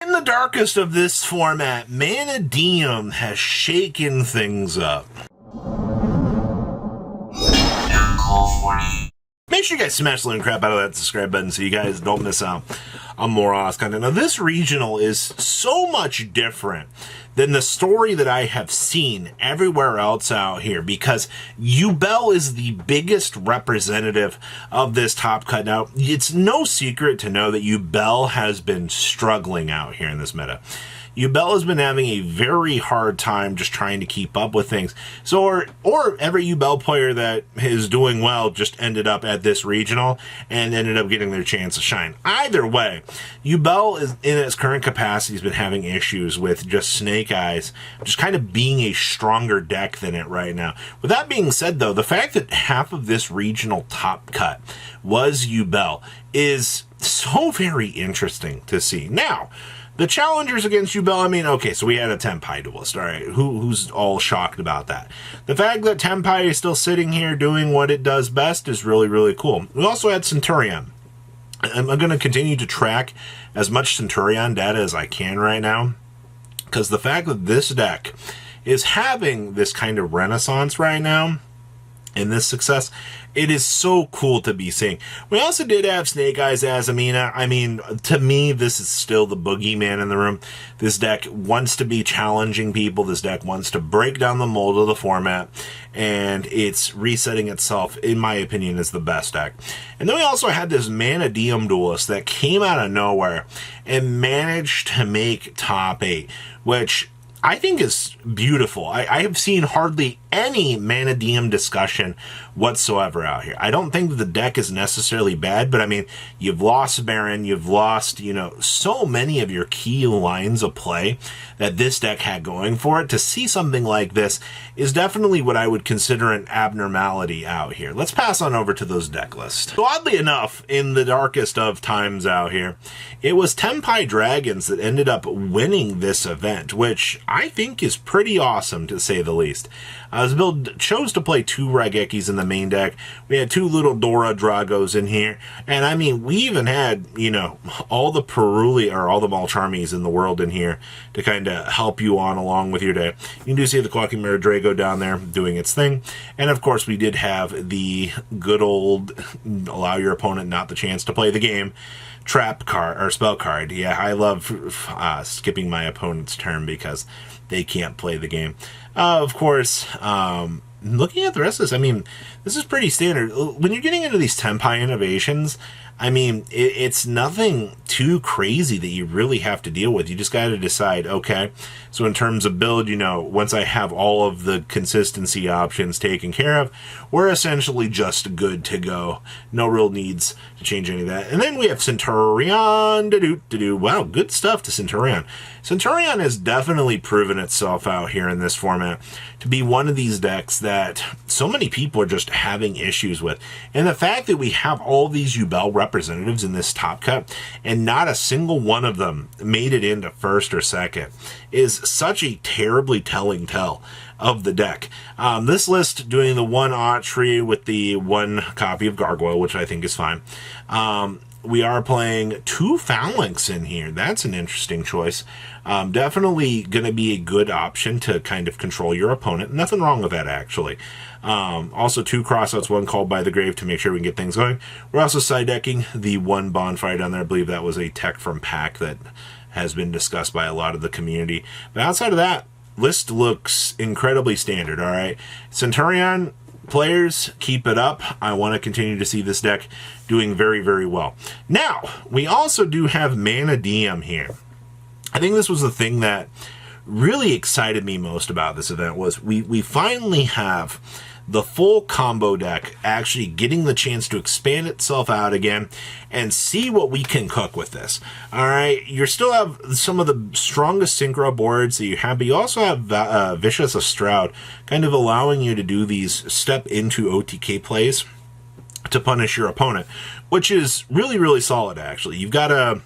In the darkest of this format, Mannadiums has shaken things up. Make sure you guys smash the crap out of that subscribe button so you guys don't miss out on more awesome content. Now, this regional is so much different than the story that I have seen everywhere else out here, because Yubel is the biggest representative of this top cut. Now, it's no secret to know that Yubel has been struggling out here in this meta. Yubel has been having a very hard time just trying to keep up with things. So, or every Yubel player that is doing well just ended up at this regional and ended up getting their chance to shine. Either way, Yubel is in its current capacity has been having issues with just Snake Eyes, just kind of being a stronger deck than it right now. With that being said, though, the fact that half of this regional top cut was Yubel is so very interesting to see. Now, the challengers against Yubel, I mean, okay, so we had a Tenpai duelist, all right, who's all shocked about that? The fact that Tenpai is still sitting here doing what it does best is really, really cool. We also had Centurion. I'm going to continue to track as much Centurion data as I can right now, because the fact that this deck is having this kind of renaissance right now, and this success, it is so cool to be seeing. We also did have Snake Eyes as Amina. I mean, to me, this is still the boogeyman in the room. This deck wants to be challenging people. This deck wants to break down the mold of the format, and it's resetting itself, in my opinion, as the best deck. And then we also had this Mannadium duelist that came out of nowhere and managed to make top 8, which I think is beautiful. I have seen hardly any Mannadium discussion whatsoever out here. I don't think the deck is necessarily bad, but I mean, you've lost Baron, you've lost, you know, so many of your key lines of play that this deck had going for it. To see something like this is definitely what I would consider an abnormality out here. Let's pass on over to those deck lists. So oddly enough, in the darkest of times out here, it was Tenpai Dragons that ended up winning this event, which I think is pretty awesome, to say the least. This build chose to play 2 Raigekis in the main deck. We had 2 little Dora Dragos in here. And I mean, we even had, you know, all the Peruli or all the Malcharmies in the world in here to kind of help you on along with your day. You do see the Clocking Mirror Drago down there doing its thing. And of course, we did have the good old allow your opponent not the chance to play the game trap card or spell card. Yeah, I love skipping my opponent's turn because they can't play the game. Of course, looking at the rest of this, I mean, this is pretty standard. When you're getting into these Tenpai innovations, I mean, it's nothing too crazy that you really have to deal with. You just got to decide, okay, so in terms of build, you know, once I have all of the consistency options taken care of, we're essentially just good to go. No real needs to change any of that. And then we have Centurion. Wow, good stuff to Centurion. Centurion has definitely proven itself out here in this format to be one of these decks that so many people are just having issues with. And the fact that we have all these Yubel representatives in this top cut and not a single one of them made it into first or second is such a terribly telling tell of the deck. This list doing the 1 Autry with the 1 copy of Gargoyle, which I think is fine. We are playing 2 Phalanx in here. That's an interesting choice. Definitely going to be a good option to kind of control your opponent. Nothing wrong with that, actually. Also 2 Crossouts, 1 Called by the Grave to make sure we can get things going. We're also side decking the 1 Bonfire down there. I believe that was a tech from Pack that has been discussed by a lot of the community. But outside of that, list looks incredibly standard, all right? Centurion players, keep it up. I want to continue to see this deck doing very, very well. Now, we also do have Mannadium here. I think this was the thing that really excited me most about this event was we finally have the full combo deck actually getting the chance to expand itself out again and see what we can cook with this. All right, you still have some of the strongest synchro boards that you have, but you also have Vicious of Stroud kind of allowing you to do these step into OTK plays to punish your opponent, which is really, really solid, actually. You've got a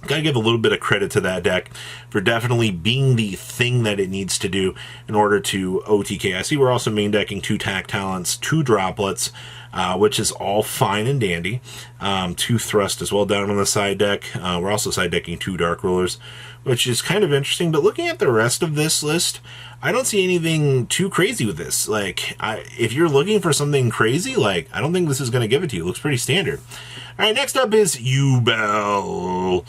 Gotta give a little bit of credit to that deck for definitely being the thing that it needs to do in order to OTK. I see we're also main decking 2 Tack Talents, 2 Droplets, which is all fine and dandy. 2 Thrust as well down on the side deck. We're also side decking 2 Dark Rulers, which is kind of interesting. But looking at the rest of this list, I don't see anything too crazy with this. Like, if you're looking for something crazy, like, I don't think this is going to give it to you. It looks pretty standard. All right, next up is Yubel.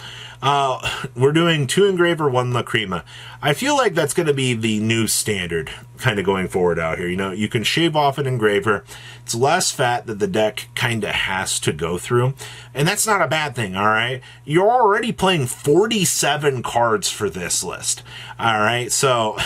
We're doing 2 Engraver, 1 Lacrima. I feel like that's going to be the new standard kind of going forward out here. You know, you can shave off an Engraver. It's less fat that the deck kind of has to go through. And that's not a bad thing, all right? You're already playing 47 cards for this list, all right? So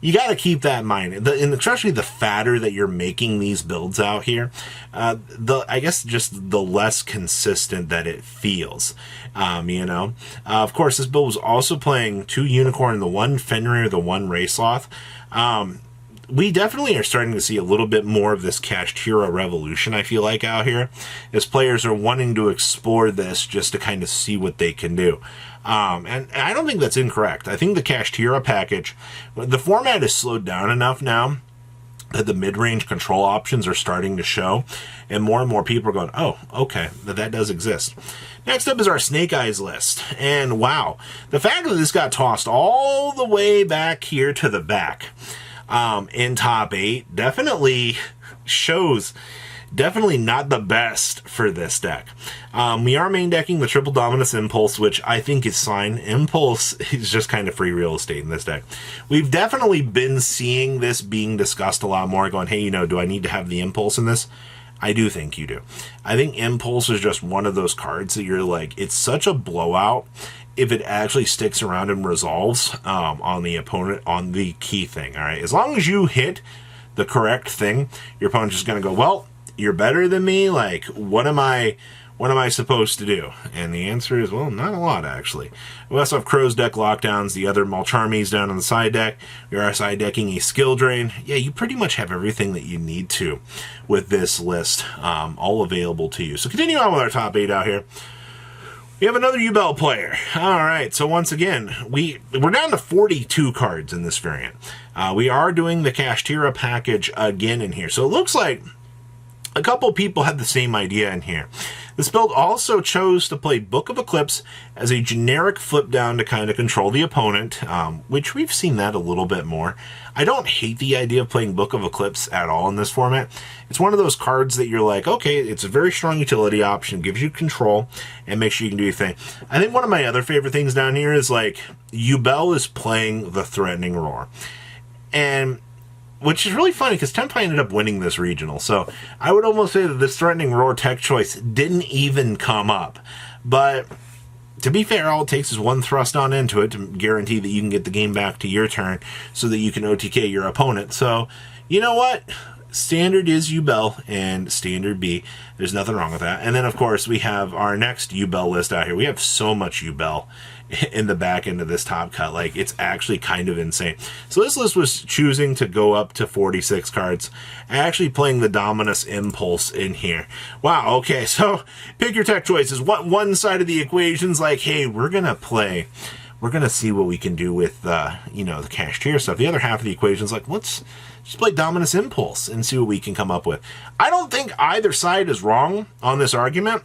you got to keep that in mind. And especially the fatter that you're making these builds out here, I guess just the less consistent that it feels, you know? Of course, this build was also playing 2 Unicorn, the 1 Fenrir, the 1 Raceloth. We definitely are starting to see a little bit more of this Kashtira revolution, I feel like, out here, as players are wanting to explore this just to kind of see what they can do. And I don't think that's incorrect. I think the Kashtira package, the format is slowed down enough now that the mid-range control options are starting to show, and more people are going, oh, okay, that does exist. Next up is our Snake Eyes list, and wow, the fact that this got tossed all the way back here to the back in top 8 definitely shows definitely not the best for this deck. We are main decking the Triple Dominus Impulse, which I think is fine. Impulse is just kind of free real estate in this deck. We've definitely been seeing this being discussed a lot more, going, hey, you know, do I need to have the Impulse in this? I do think you do. I think Impulse is just one of those cards that you're like, it's such a blowout if it actually sticks around and resolves on the opponent on the key thing, all right? As long as you hit the correct thing, your opponent's just going to go, well, you're better than me, like, what am I supposed to do? And the answer is, well, not a lot, actually. We also have Crow's Deck Lockdowns, the other Malcharmies down on the side deck. We are side decking a Skill Drain. Yeah, you pretty much have everything that you need to with this list, all available to you. So continue on with our top 8 out here. We have another Yubel player. All right, so once again, we're down to 42 cards in this variant. We are doing the Kashtira package again in here. So it looks like a couple people had the same idea in here. This build also chose to play Book of Eclipse as a generic flip down to kind of control the opponent, which we've seen that a little bit more. I don't hate the idea of playing Book of Eclipse at all in this format. It's one of those cards that you're like, okay, it's a very strong utility option, gives you control, and makes sure you can do your thing. I think one of my other favorite things down here is like, Yubel is playing the Threatening Roar. And which is really funny because Tempai ended up winning this regional. So I would almost say that this Threatening Roar tech choice didn't even come up. But to be fair, all it takes is 1 thrust on into it to guarantee that you can get the game back to your turn so that you can OTK your opponent. So, you know what? Standard is Yubel and Standard B. There's nothing wrong with that. And then, of course, we have our next Yubel list out here. We have so much Yubel in the back end of this top cut. Like, it's actually kind of insane. So this list was choosing to go up to 46 cards, actually playing the Dominus Impulse in here. Wow, okay, so pick your tech choices. One side of the equation's like, hey, we're going to see what we can do with, you know, the Kashtira stuff. The other half of the equation's like, let's just play Dominus Impulse and see what we can come up with. I don't think either side is wrong on this argument.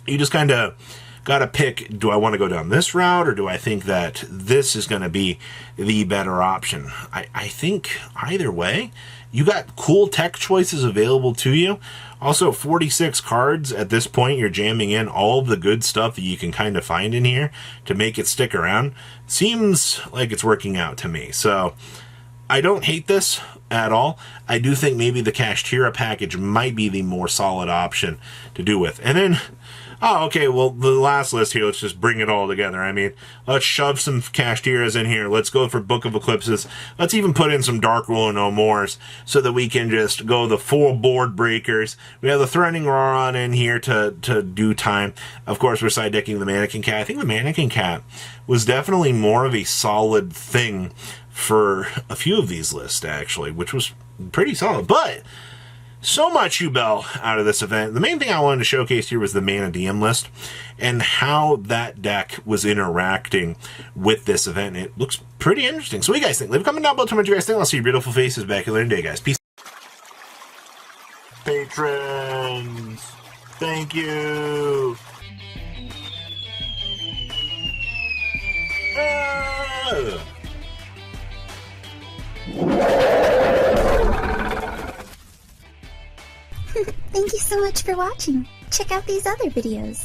You just kind of got to pick, do I want to go down this route, or do I think that this is going to be the better option? I think either way, you got cool tech choices available to you. Also, 46 cards at this point, you're jamming in all of the good stuff that you can kind of find in here to make it stick around. Seems like it's working out to me. So I don't hate this at all. I do think maybe the Kashtira package might be the more solid option to do with. And then, oh, okay, well, the last list here, let's just bring it all together. I mean, let's shove some Kashtiras in here. Let's go for Book of Eclipses. Let's even put in some Dark Rule and No Mores so that we can just go the full board breakers. We have the Threatening Roar on in here to do time. Of course, we're side decking the Mannequin Cat. I think the Mannequin Cat was definitely more of a solid thing for a few of these lists, actually, which was pretty solid. But so much Ubel out of this event. The main thing I wanted to showcase here was the Mannadium list and how that deck was interacting with this event. It looks pretty interesting. So what do you guys think? Leave a comment down below. Tell me what you guys think. I'll see your beautiful faces back here later in the day, guys. Peace. Patrons, thank you. Thank you so much for watching. Check out these other videos.